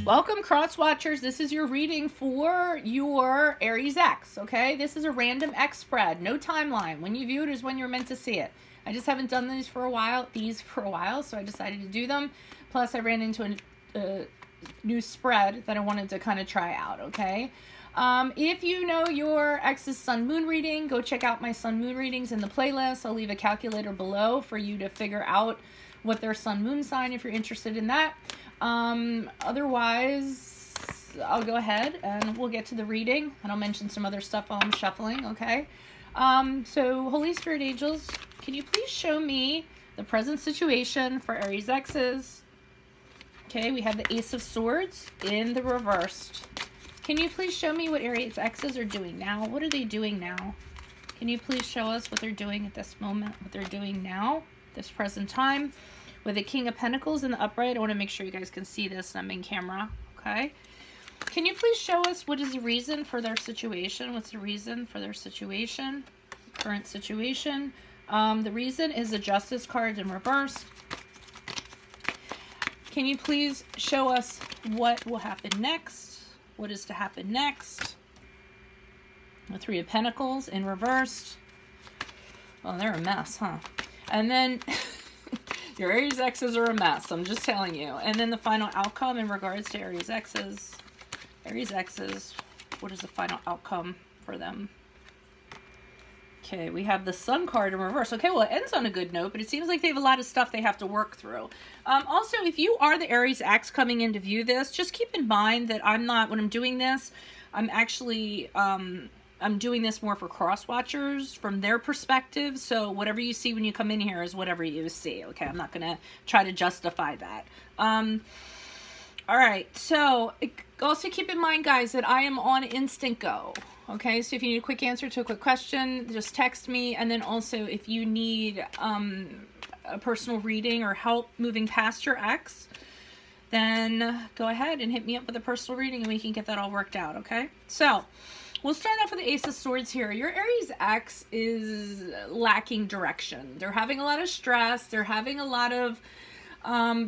Welcome, cross watchers. This is your reading for your Aries X, okay? This is a random X spread, no timeline. When you view it is when you're meant to see it. I just haven't done these for a while, so I decided to do them. Plus, I ran into a new spread that I wanted to kind of try out, okay? If you know your X's sun moon reading, go check out my sun moon readings in the playlist. I'll leave a calculator below for you to figure out what their sun moon sign if you're interested in that. Otherwise, I'll go ahead and we'll get to the reading, and I'll mention some other stuff while I'm shuffling, okay? So Holy Spirit angels, can you please show me the present situation for Aries X's? Okay, we have the Ace of Swords in the reversed. Can you please show me what Aries X's are doing now? What are they doing now? Can you please show us what they're doing at this moment, what they're doing now, this present time? With the King of Pentacles in the upright, I want to make sure you guys can see this. I'm in camera, okay? Can you please show us what is the reason for their situation? What's the reason for their situation? Current situation. The reason is the Justice card in reverse. Can you please show us what will happen next? What is to happen next? The Three of Pentacles in reversed. Oh, they're a mess, huh? And then... your Aries X's are a mess, I'm just telling you. And then the final outcome in regards to Aries X's. Aries X's, what is the final outcome for them? Okay, we have the Sun card in reverse. Okay, well, it ends on a good note, but it seems like they have a lot of stuff they have to work through. Also, if you are the Aries X coming in to view this, just keep in mind that I'm not, when I'm doing this, I'm actually... I'm doing this more for cross watchers from their perspective. So whatever you see when you come in here is whatever you see. Okay, I'm not going to try to justify that. All right, so also keep in mind, guys, that I am on instant go. Okay, so if you need a quick answer to a quick question, just text me. And then also if you need a personal reading or help moving past your ex, then go ahead and hit me up with a personal reading and we can get that all worked out, okay? So... we'll start off with the Ace of Swords here. Your Aries X is lacking direction. They're having a lot of stress. They're having a lot of,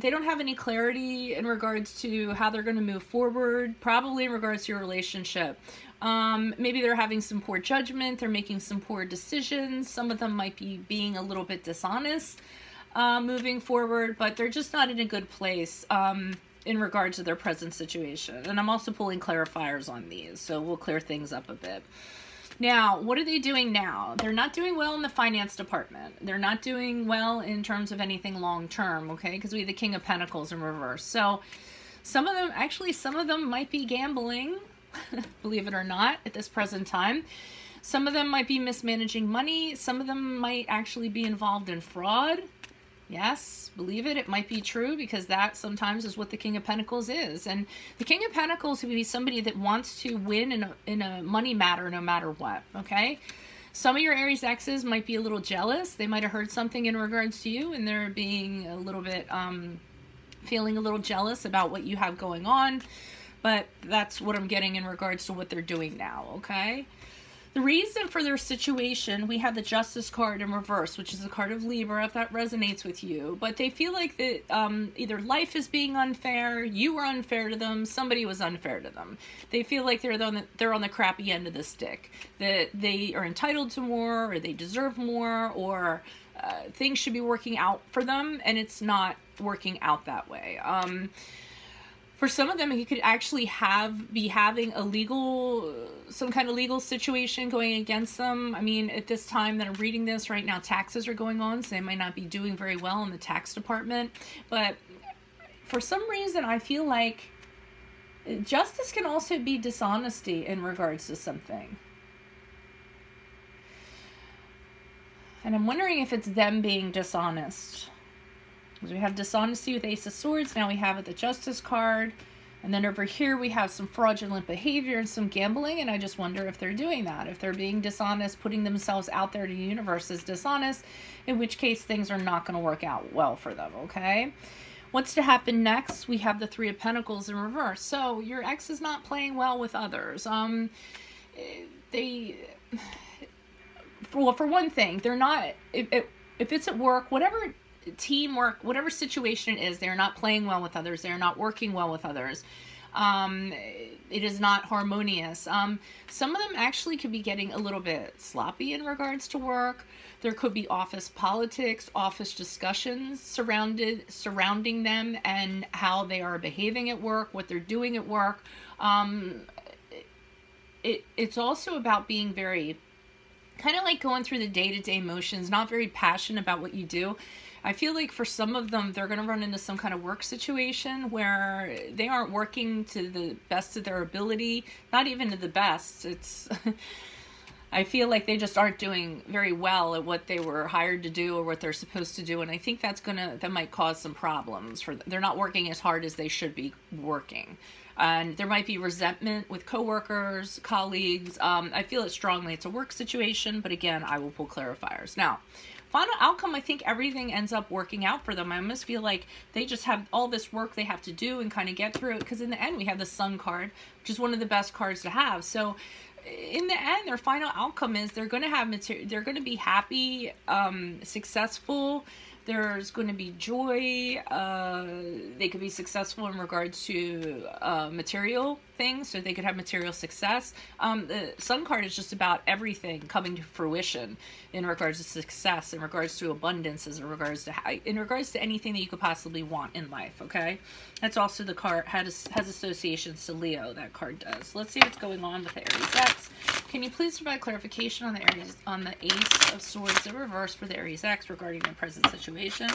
they don't have any clarity in regards to how they're going to move forward, probably in regards to your relationship. Maybe they're having some poor judgment. They're making some poor decisions. Some of them might be being a little bit dishonest moving forward, but they're just not in a good place. In regards to their present situation. And I'm also pulling clarifiers on these, so we'll clear things up a bit. Now, what are they doing now? They're not doing well in the finance department. They're not doing well in terms of anything long-term, okay? Because we have the King of Pentacles in reverse. So some of them might be gambling, believe it or not, at this present time. Some of them might be mismanaging money. Some of them might actually be involved in fraud. Yes, believe it, it might be true, because that sometimes is what the King of Pentacles is. And the King of Pentacles would be somebody that wants to win in a money matter no matter what, okay? Some of your Aries X's might be a little jealous. They might have heard something in regards to you, and they're being a little bit, feeling a little jealous about what you have going on. But that's what I'm getting in regards to what they're doing now, okay? The reason for their situation, we have the Justice card in reverse, which is the card of Libra, if that resonates with you. But they feel like that either life is being unfair, you were unfair to them, somebody was unfair to them. They feel like they're on the crappy end of the stick, that they are entitled to more, or they deserve more, or things should be working out for them, and it's not working out that way. For some of them, you could actually be having some kind of legal situation going against them. I mean, at this time that I'm reading this right now, taxes are going on, so they might not be doing very well in the tax department. But for some reason, I feel like justice can also be dishonesty in regards to something. And I'm wondering if it's them being dishonest. Because we have dishonesty with Ace of Swords. Now we have the Justice card. And then over here we have some fraudulent behavior and some gambling. And I just wonder if they're doing that. If they're being dishonest, putting themselves out there to the universe as dishonest. In which case things are not going to work out well for them, okay? What's to happen next? We have the Three of Pentacles in reverse. So your ex is not playing well with others. Well, for one thing, they're not... If it's at work, whatever... teamwork, whatever situation it is, they're not playing well with others. They're not working well with others. It is not harmonious. Some of them actually could be getting a little bit sloppy in regards to work. There could be office politics, office discussions surrounding them and how they are behaving at work, what they're doing at work. It's also about being very, kind of like going through the day-to-day motions, not very passionate about what you do. I feel like for some of them, they're going to run into some kind of work situation where they aren't working to the best of their ability, not even to the best. It's, I feel like they just aren't doing very well at what they were hired to do or what they're supposed to do. And I think that might cause some problems for them. They're not working as hard as they should be working. And there might be resentment with coworkers, colleagues. I feel it strongly. It's a work situation, but again, I will pull clarifiers. Now, final outcome, I think everything ends up working out for them. I almost feel like they just have all this work they have to do and kind of get through it, because in the end, we have the Sun card, which is one of the best cards to have. So in the end, their final outcome is they're going to have they're going to be happy, successful. There's going to be joy. They could be successful in regards to material things, so they could have material success. The Sun card is just about everything coming to fruition in regards to success, in regards to abundance, in regards to anything that you could possibly want in life. Okay, that's also the card has associations to Leo. That card does. Let's see what's going on with the Aries X. Can you please provide clarification on the Ace of Swords in reverse for the Aries X regarding their present situation?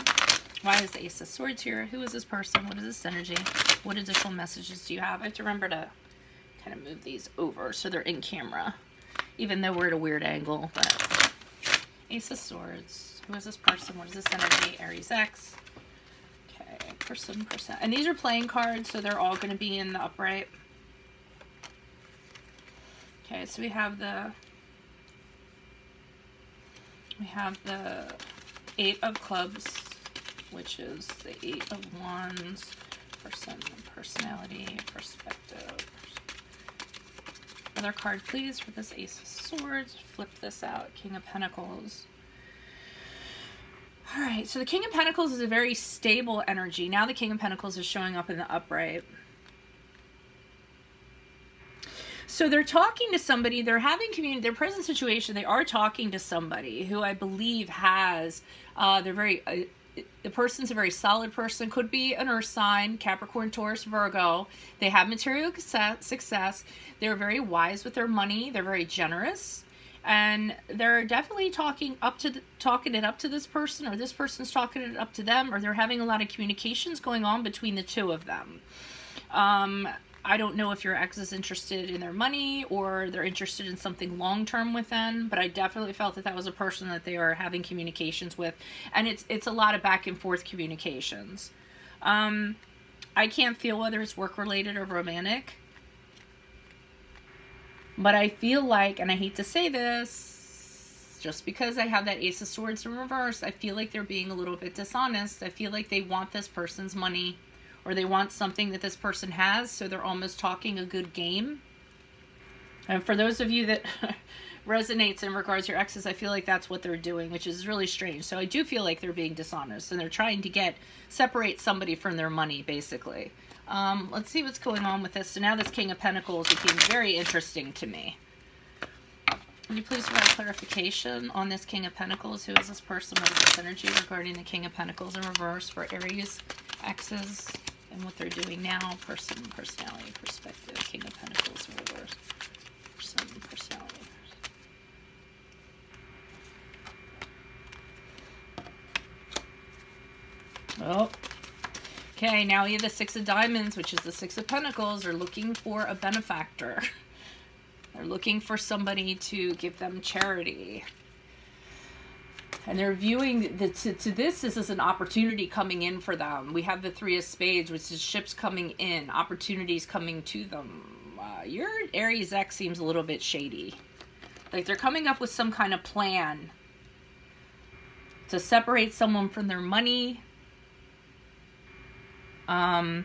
Why is the Ace of Swords here? Who is this person? What is this energy? What additional messages do you have? I have to remember to kind of move these over so they're in camera, even though we're at a weird angle. But Ace of Swords. Who is this person? What is this energy? Aries X. Okay, person. And these are playing cards, so they're all going to be in the upright. Okay, so we have the Eight of Clubs, which is the Eight of Wands, personality, perspective. Another card, please, for this Ace of Swords. Flip this out. King of Pentacles. All right, so the King of Pentacles is a very stable energy. Now the King of Pentacles is showing up in the upright. So they're talking to somebody, they're having community, their present situation, they are talking to somebody who I believe has, the person's a very solid person, could be an earth sign, Capricorn, Taurus, Virgo. They have material success. They're very wise with their money. They're very generous. And they're definitely talking it up to this person, or this person's talking it up to them, or they're having a lot of communications going on between the two of them. I don't know if your ex is interested in their money or they're interested in something long-term with them, but I definitely felt that that was a person that they are having communications with, and it's a lot of back and forth communications. I can't feel whether it's work-related or romantic, but I feel like, and I hate to say this, just because I have that Ace of Swords in reverse, I feel like they're being a little bit dishonest. I feel like they want this person's money, or they want something that this person has, so they're almost talking a good game. And for those of you that resonates in regards to your exes, I feel like that's what they're doing, which is really strange. So I do feel like they're being dishonest, and they're trying to separate somebody from their money, basically. Let's see what's going on with this. So now this King of Pentacles became very interesting to me. Can you please provide clarification on this King of Pentacles? Who is this person? What is this energy regarding the King of Pentacles in reverse for Aries exes? And what they're doing now, person, personality, perspective, King of Pentacles in reverse, person, personality. Oh, okay, now we have the Six of Diamonds, which is the Six of Pentacles. They're looking for a benefactor. They're looking for somebody to give them charity. And they're viewing this as an opportunity coming in for them. We have the Three of Spades, which is ships coming in, opportunities coming to them. Your Aries X seems a little bit shady. Like they're coming up with some kind of plan to separate someone from their money. And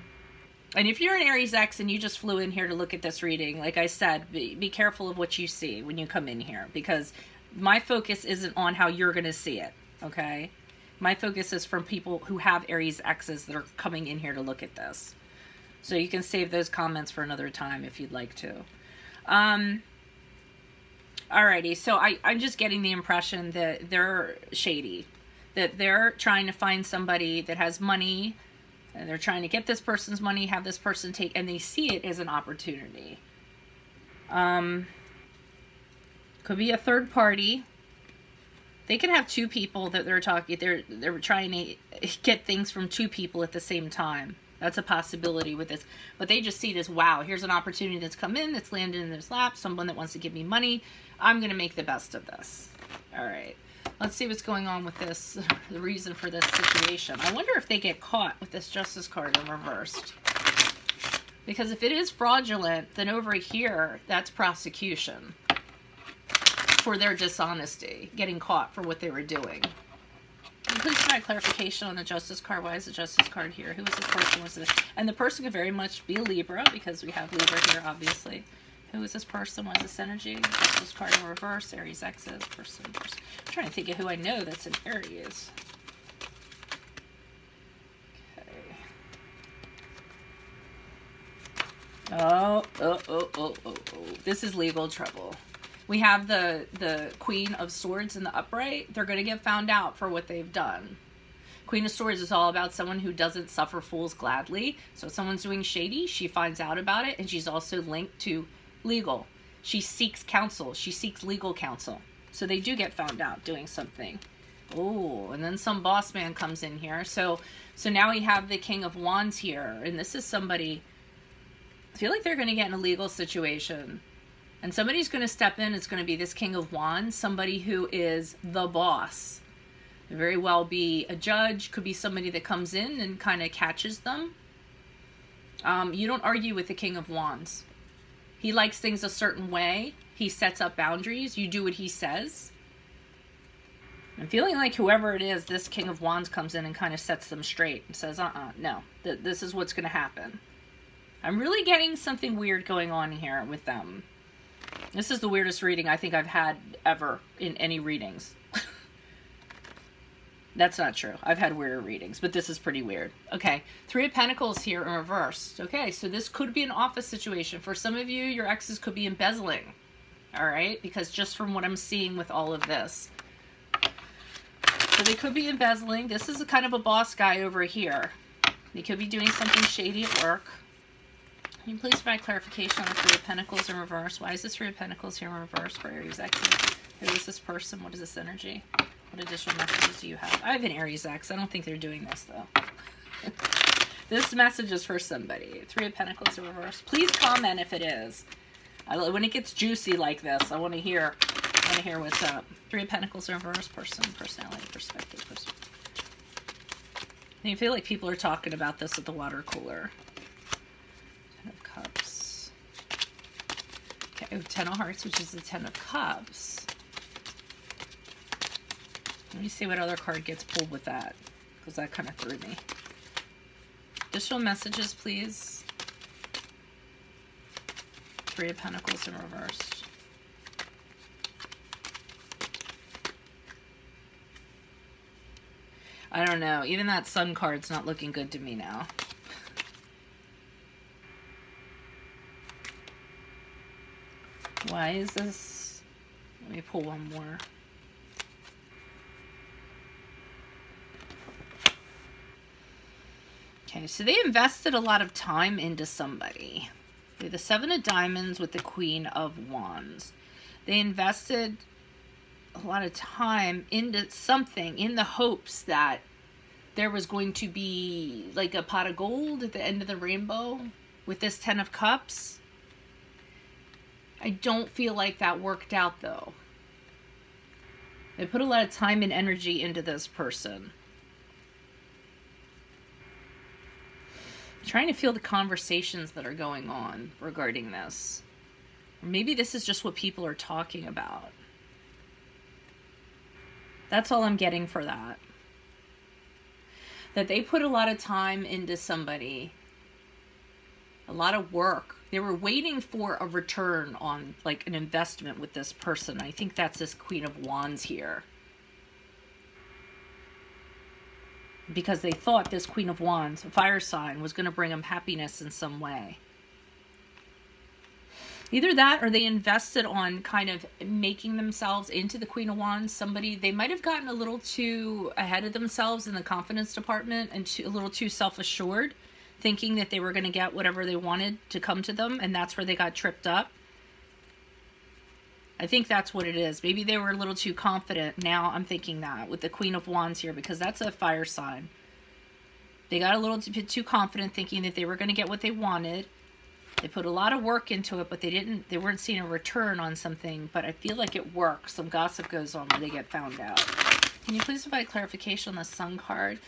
if you're an Aries X and you just flew in here to look at this reading, like I said, be careful of what you see when you come in here, because my focus isn't on how you're going to see it, okay? My focus is from people who have Aries X's that are coming in here to look at this. So you can save those comments for another time if you'd like to. Alrighty, so I'm just getting the impression that they're shady. That they're trying to find somebody that has money, and they're trying to get this person's money, have this person take, and they see it as an opportunity. Could be a third party. They could have two people that they're talking, they're trying to get things from two people at the same time. That's a possibility with this. But they just see it as, wow, here's an opportunity that's come in, that's landed in their lap, someone that wants to give me money. I'm going to make the best of this. All right. Let's see what's going on with this, the reason for this situation. I wonder if they get caught with this Justice card in reversed. Because if it is fraudulent, then over here, that's prosecution for their dishonesty, getting caught for what they were doing. Please provide clarification on the Justice card. Why is the Justice card here? Who is this person? Was this? And the person could very much be a Libra, because we have Libra here, obviously. Who is this person? What is this energy? Justice card in reverse. Aries X's. Person. I'm trying to think of who I know that's an Aries. Okay. Oh. This is legal trouble. We have the Queen of Swords in the upright. They're going to get found out for what they've done. Queen of Swords is all about someone who doesn't suffer fools gladly. So if someone's doing shady, she finds out about it, and she's also linked to legal. She seeks counsel. She seeks legal counsel. So they do get found out doing something. Oh, and then some boss man comes in here. So now we have the King of Wands here, and this is somebody, I feel like they're going to get in a legal situation. And somebody's going to step in. It's going to be this King of Wands, somebody who is the boss. Could very well be a judge, could be somebody that comes in and kind of catches them. You don't argue with the King of Wands. He likes things a certain way. He sets up boundaries. You do what he says. I'm feeling like whoever it is, this King of Wands comes in and kind of sets them straight and says, no, this is what's going to happen. I'm really getting something weird going on here with them. This is the weirdest reading I think I've had ever in any readings. That's not true. I've had weirder readings, but this is pretty weird. Okay, Three of Pentacles here in reversed. Okay, so this could be an office situation. For some of you, your exes could be embezzling. All right, because just from what I'm seeing with all of this. So they could be embezzling. This is a kind of a boss guy over here. They could be doing something shady at work. Can you please provide clarification on the Three of Pentacles in reverse? Why is this Three of Pentacles here in reverse for Aries X? Who is this person? What is this energy? What additional messages do you have? I have an Aries X. I don't think they're doing this, though. This message is for somebody. Three of Pentacles in reverse. Please comment if it is. When it gets juicy like this, I want to hear what's up. Three of Pentacles in reverse. Person, personality, perspective. And you feel like people are talking about this at the water cooler. Ten of Cups. Okay, Ten of Hearts, which is the Ten of Cups. Let me see what other card gets pulled with that, because that kind of threw me. Additional messages, please. Three of Pentacles in reverse. I don't know. Even that Sun card's not looking good to me now. Why is this? Let me pull one more. Okay, so they invested a lot of time into somebody. They're the Seven of Diamonds with the Queen of Wands. They invested a lot of time into something in the hopes that there was going to be like a pot of gold at the end of the rainbow with this Ten of Cups. I don't feel like that worked out, though. They put a lot of time and energy into this person. Trying to feel the conversations that are going on regarding this. Or maybe this is just what people are talking about. That's all I'm getting for that. That they put a lot of time into somebody. A lot of work. They were waiting for a return on like an investment with this person. I think that's this Queen of Wands here. because they thought this Queen of Wands, a fire sign, was going to bring them happiness in some way. Either that, or they invested on kind of making themselves into the Queen of Wands. Somebody, they might have gotten a little too ahead of themselves in the confidence department and a little too self-assured, thinking that they were going to get whatever they wanted to come to them, and that's where they got tripped up. I think that's what it is. Maybe they were a little too confident. Now I'm thinking that with the Queen of Wands here, because that's a fire sign. They got a little bit too confident, thinking that they were going to get what they wanted. They put a lot of work into it, but they weren't seeing a return on something. But I feel like it works. Some gossip goes on where they get found out. Can you please provide clarification on the Sun card?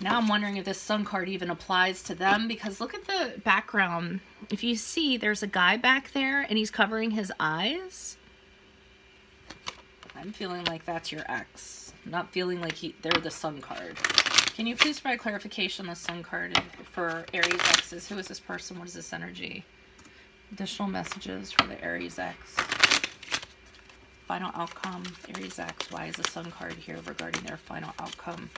Now I'm wondering if this Sun card even applies to them, because look at the background. If you see, there's a guy back there and he's covering his eyes. I'm feeling like that's your ex. I'm not feeling like they're the Sun card. Can you please provide clarification on the Sun card for Aries exes? Who is this person? What is this energy? Additional messages for the Aries ex. Final outcome, Aries ex. Why is the Sun card here regarding their final outcome?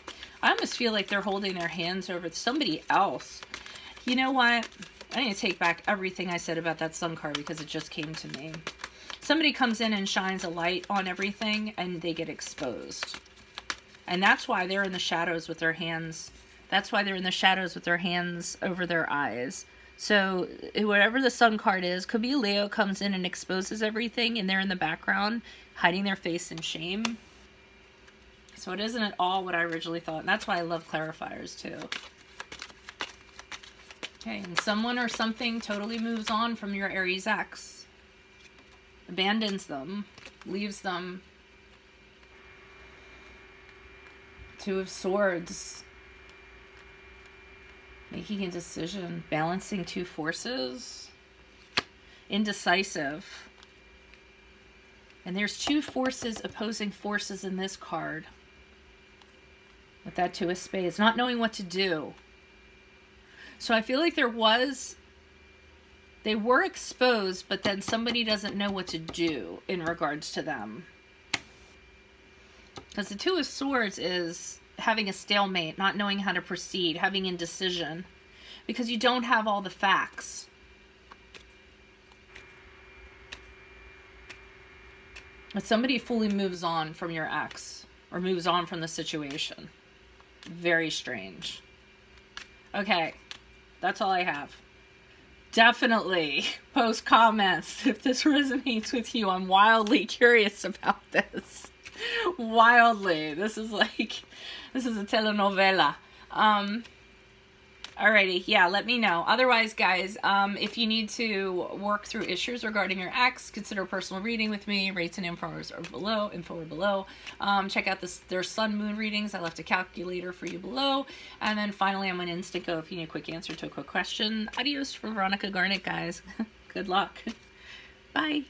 I almost feel like they're holding their hands over somebody else. You know what? I need to take back everything I said about that Sun card, because it just came to me. Somebody comes in and shines a light on everything and they get exposed. And that's why they're in the shadows with their hands. That's why they're in the shadows with their hands over their eyes. So whatever the Sun card is, could be Leo comes in and exposes everything, and they're in the background hiding their face in shame. So it isn't at all what I originally thought. And that's why I love clarifiers too. Okay, and someone or something totally moves on from your Aries ex. Abandons them. Leaves them. Two of Swords. Making a decision. Balancing two forces. Indecisive. And there's two forces, opposing forces in this card. With that Two of Spades. Not knowing what to do. So I feel like they were exposed, but then somebody doesn't know what to do in regards to them. Because the Two of Swords is having a stalemate, not knowing how to proceed, having indecision. Because you don't have all the facts. But somebody fully moves on from your ex. Or moves on from the situation. Very strange. Okay. That's all I have. Definitely post comments if this resonates with you. I'm wildly curious about this. Wildly. This is a telenovela. Alrighty, yeah, let me know. Otherwise, guys, if you need to work through issues regarding your ex, consider a personal reading with me. Rates and info are below. Check out their sun moon readings. I left a calculator for you below. And then finally, I'm an instant go if you need a quick answer to a quick question. Adios for Veronica Garnet, guys. Good luck. Bye.